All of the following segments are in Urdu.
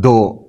2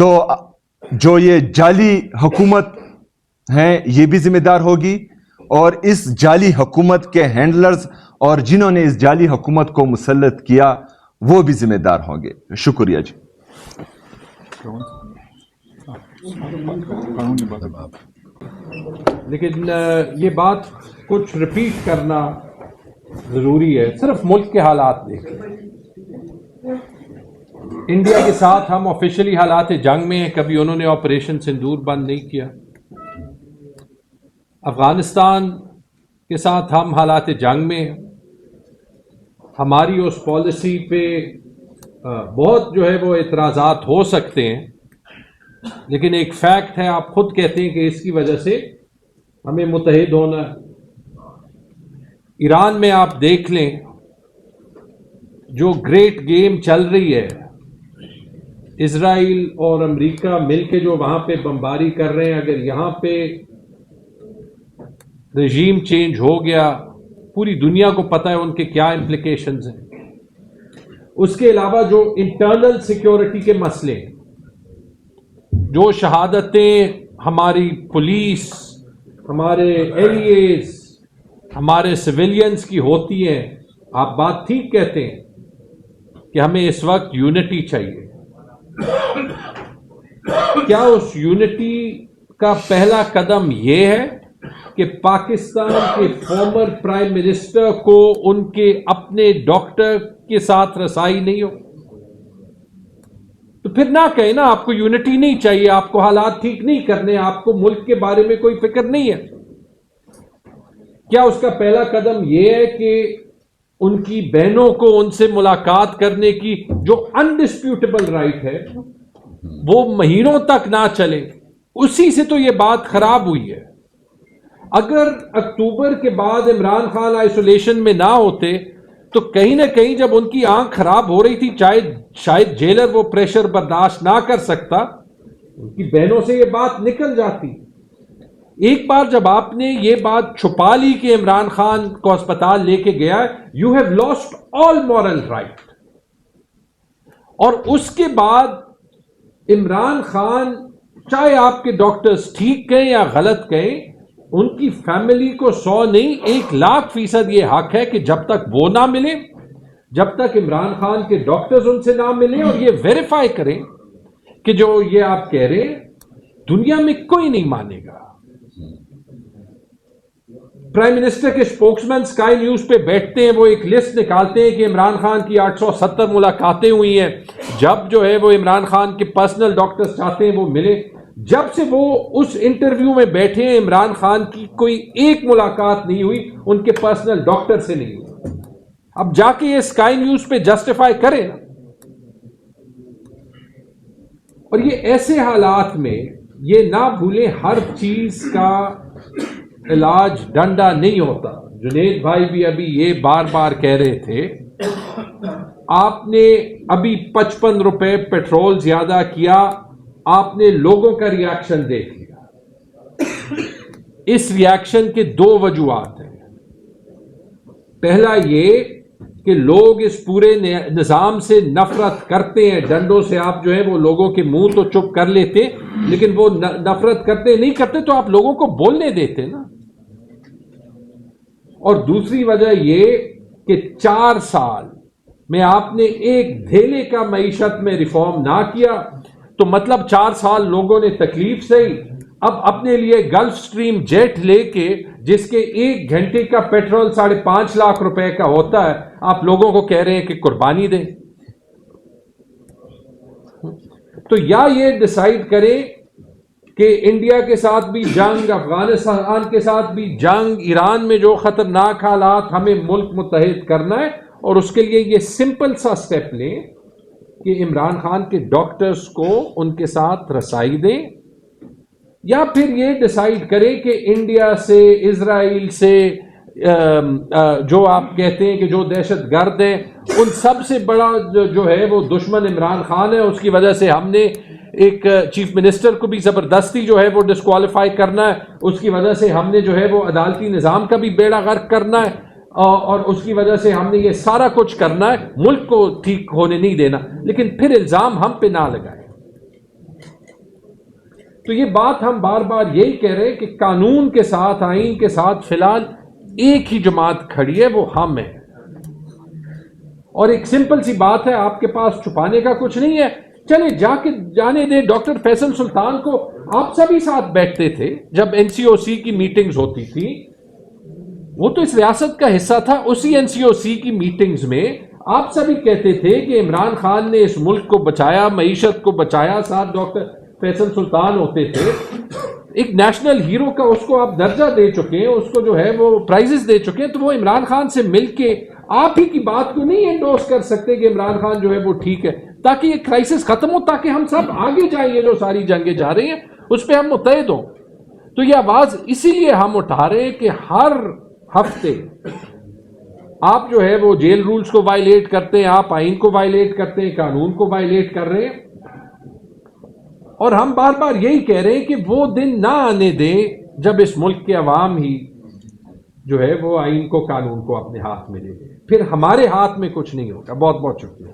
تو جو یہ جعلی حکومت ہے یہ بھی ذمہ دار ہوگی، اور اس جعلی حکومت کے ہینڈلرز اور جنہوں نے اس جعلی حکومت کو مسلط کیا وہ بھی ذمہ دار ہوں گے. شکریہ جی. لیکن یہ بات کچھ ریپیٹ کرنا ضروری ہے. صرف ملک کے حالات دیکھیں. انڈیا کے ساتھ ہم آفیشلی حالات جنگ میں ہیں، کبھی انہوں نے آپریشن سندور بند نہیں کیا. افغانستان کے ساتھ ہم حالات جنگ میں ہیں. ہماری اس پالیسی پہ بہت جو ہے وہ اعتراضات ہو سکتے ہیں، لیکن ایک فیکٹ ہے، آپ خود کہتے ہیں کہ اس کی وجہ سے ہمیں متحد ہونا ہے. ایران میں آپ دیکھ لیں جو گریٹ گیم چل رہی ہے، اسرائیل اور امریکہ مل کے جو وہاں پہ بمباری کر رہے ہیں، اگر یہاں پہ رژیم چینج ہو گیا پوری دنیا کو پتہ ہے ان کے کیا امپلیکیشنز ہیں. اس کے علاوہ جو انٹرنل سیکیورٹی کے مسئلے ہیں، جو شہادتیں ہماری پولیس، ہمارے ایریز، ہمارے سویلینز کی ہوتی ہیں، آپ بات ٹھیک کہتے ہیں کہ ہمیں اس وقت یونٹی چاہیے. کیا اس یونٹی کا پہلا قدم یہ ہے کہ پاکستان کے فارمر پرائم منسٹر کو ان کے اپنے ڈاکٹر کے ساتھ رسائی نہیں ہو؟ تو پھر نہ کہیں نا آپ کو یونٹی نہیں چاہیے، آپ کو حالات ٹھیک نہیں کرنے، آپ کو ملک کے بارے میں کوئی فکر نہیں ہے. کیا اس کا پہلا قدم یہ ہے کہ ان کی بہنوں کو ان سے ملاقات کرنے کی جو انڈسپیوٹیبل رائٹ ہے وہ مہینوں تک نہ چلے؟ اسی سے تو یہ بات خراب ہوئی ہے. اگر اکتوبر کے بعد عمران خان آئسولیشن میں نہ ہوتے تو کہیں نہ کہیں جب ان کی آنکھ خراب ہو رہی تھی شاید جیلر وہ پریشر برداشت نہ کر سکتا، ان کی بہنوں سے یہ بات نکل جاتی. ایک بار جب آپ نے یہ بات چھپا لی کہ عمران خان کو اسپتال لے کے گیا، you have lost all moral right. اور اس کے بعد عمران خان چاہے آپ کے ڈاکٹرز ٹھیک کہیں یا غلط کہیں، ان کی فیملی کو 100 نہیں 1,00,000% یہ حق ہے کہ جب تک وہ نہ ملے، جب تک عمران خان کے ڈاکٹرز ان سے نہ ملیں اور یہ ویریفائی کریں کہ جو یہ آپ کہہ رہے ہیں دنیا میں کوئی نہیں مانے گا. پرائم منسٹر کے اسپوکسمین اسکائی نیوز پہ بیٹھتے ہیں، وہ ایک لسٹ نکالتے ہیں کہ عمران خان کی 870 ملاقاتیں ہوئی ہیں. جب جو ہے وہ عمران خان کے پرسنل ڈاکٹرز چاہتے ہیں وہ ملے، جب سے وہ اس انٹرویو میں بیٹھے ہیں عمران خان کی کوئی ایک ملاقات نہیں ہوئی ان کے پرسنل ڈاکٹر سے نہیں ہوئی. اب جا کے یہ اسکائی نیوز پہ جسٹیفائی کرے. اور یہ ایسے حالات میں یہ نہ بھولیں ہر چیز کا علاج ڈنڈا نہیں ہوتا. جنید بھائی بھی ابھی یہ بار بار کہہ رہے تھے، آپ نے ابھی 55 روپے پیٹرول زیادہ کیا، آپ نے لوگوں کا ری ایکشن دیکھ لیا. اس ری ایکشن کے 2 وجوہات ہیں. پہلا یہ کہ لوگ اس پورے نظام سے نفرت کرتے ہیں. ڈنڈوں سے آپ جو ہے وہ لوگوں کے منہ تو چپ کر لیتے، لیکن وہ نفرت کرتے نہیں کرتے تو آپ لوگوں کو بولنے دیتے نا. اور دوسری وجہ یہ کہ 4 سال میں آپ نے ایک دھیلے کا معیشت میں ریفارم نہ کیا، تو مطلب 4 سال لوگوں نے تکلیف سہی. اب اپنے لیے گلف سٹریم جیٹ لے کے جس کے 1 گھنٹے کا پیٹرول 5.5 لاکھ روپے کا ہوتا ہے، آپ لوگوں کو کہہ رہے ہیں کہ قربانی دیں. تو یا یہ ڈیسائیڈ کریں کہ انڈیا کے ساتھ بھی جنگ، افغانستان کے ساتھ بھی جنگ، ایران میں جو خطرناک حالات، ہمیں ملک متحد کرنا ہے، اور اس کے لیے یہ سمپل سا سٹیپ لیں کہ عمران خان کے ڈاکٹرز کو ان کے ساتھ رسائی دیں، یا پھر یہ ڈیسائیڈ کریں کہ انڈیا سے، اسرائیل سے، جو آپ کہتے ہیں کہ جو دہشت گرد ہیں، ان سب سے بڑا جو ہے وہ دشمن عمران خان ہے. اس کی وجہ سے ہم نے ایک چیف منسٹر کو بھی زبردستی جو ہے وہ ڈسکوالیفائی کرنا ہے. اس کی وجہ سے ہم نے جو ہے وہ عدالتی نظام کا بھی بیڑا غرق کرنا ہے، اور اس کی وجہ سے ہم نے یہ سارا کچھ کرنا ہے. ملک کو ٹھیک ہونے نہیں دینا، لیکن پھر الزام ہم پہ نہ لگائیں. تو یہ بات ہم بار بار یہی کہہ رہے ہیں کہ قانون کے ساتھ، آئین کے ساتھ فی الحال ایک ہی جماعت کھڑی ہے، وہ ہم ہیں. اور ایک سمپل سی بات ہے، آپ کے پاس چھپانے کا کچھ نہیں ہے. چلے جانے دیں. ڈاکٹر فیصل سلطان کو آپ سبھی ساتھ بیٹھتے تھے جب این سی او سی کی میٹنگز ہوتی تھی، وہ تو اس ریاست کا حصہ تھا. اسی این سی او سی کی میٹنگز میں آپ سبھی کہتے تھے کہ عمران خان نے اس ملک کو بچایا، معیشت کو بچایا. ساتھ ڈاکٹر فیصل سلطان ہوتے تھے. ایک نیشنل ہیرو کا اس کو آپ درجہ دے چکے ہیں، اس کو جو ہے وہ پرائزز دے چکے ہیں. تو وہ عمران خان سے مل کے آپ ہی کی بات کو نہیں انڈورس کر سکتے کہ عمران خان جو ہے وہ ٹھیک ہے، تاکہ یہ کرائسس ختم ہو، تاکہ ہم سب آگے جائیں. یہ جو ساری جنگیں جا رہی ہیں اس پہ ہم متحد ہوں. تو یہ آواز اسی لیے ہم اٹھا رہے ہیں کہ ہر ہفتے آپ جو ہے وہ جیل رولز کو وائلیٹ کرتے ہیں، آپ آئین کو وائلیٹ کرتے ہیں، قانون کو وائلیٹ کر رہے ہیں. اور ہم بار بار یہی کہہ رہے ہیں کہ وہ دن نہ آنے دیں جب اس ملک کے عوام ہی جو ہے وہ آئین کو، قانون کو اپنے ہاتھ میں لے لیں. پھر ہمارے ہاتھ میں کچھ نہیں ہوگا. بہت بہت شکریہ.